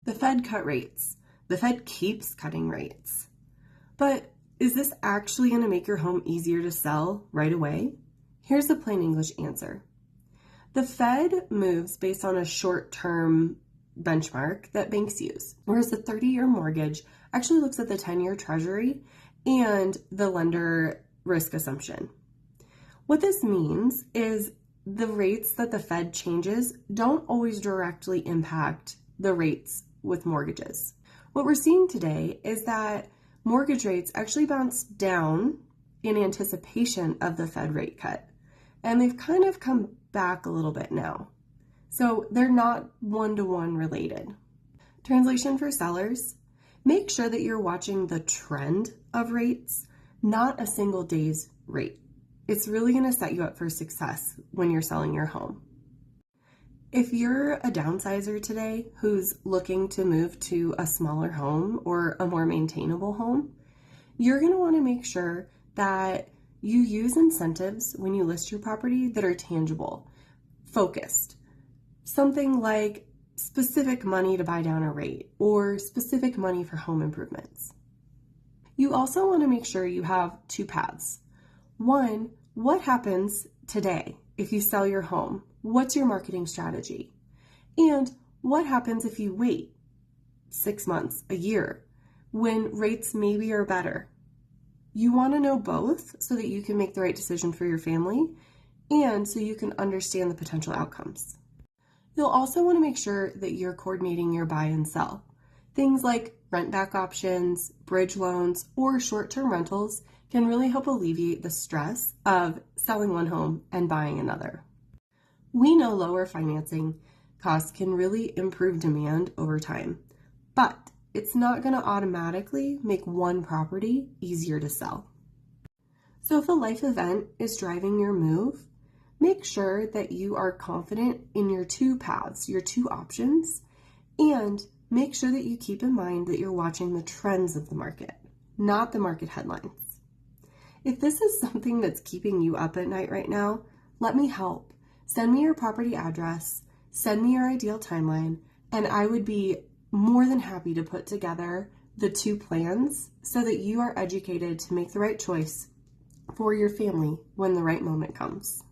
The Fed cut rates. The Fed keeps cutting rates. But is this actually going to make your home easier to sell right away? Here's the plain English answer. The Fed moves based on a short-term benchmark that banks use, whereas the 30-year mortgage actually looks at the 10-year treasury and the lender risk assumption. What this means is the rates that the Fed changes don't always directly impact the rates with mortgages. What we're seeing today is that mortgage rates actually bounced down in anticipation of the Fed rate cut, and they've kind of come back a little bit now. So they're not one-to-one related. Translation for sellers: make sure that you're watching the trend of rates, not a single day's rate. It's really going to set you up for success when you're selling your home. If you're a downsizer today who's looking to move to a smaller home or a more maintainable home, you're going to want to make sure that you use incentives when you list your property that are tangible, focused. Something like specific money to buy down a rate or specific money for home improvements. You also want to make sure you have two paths. One, what happens today if you sell your home? What's your marketing strategy? And what happens if you wait 6 months, a year, when rates maybe are better? You want to know both so that you can make the right decision for your family and so you can understand the potential outcomes. You'll also want to make sure that you're coordinating your buy and sell. Things like rent back options, bridge loans, or short-term rentals can really help alleviate the stress of selling one home and buying another. We know lower financing costs can really improve demand over time, but it's not going to automatically make one property easier to sell. So if a life event is driving your move, make sure that you are confident in your two paths, your two options, and make sure that you keep in mind that you're watching the trends of the market, not the market headlines. If this is something that's keeping you up at night right now, let me help. Send me your property address, send me your ideal timeline, and I would be more than happy to put together the two plans so that you are educated to make the right choice for your family when the right moment comes.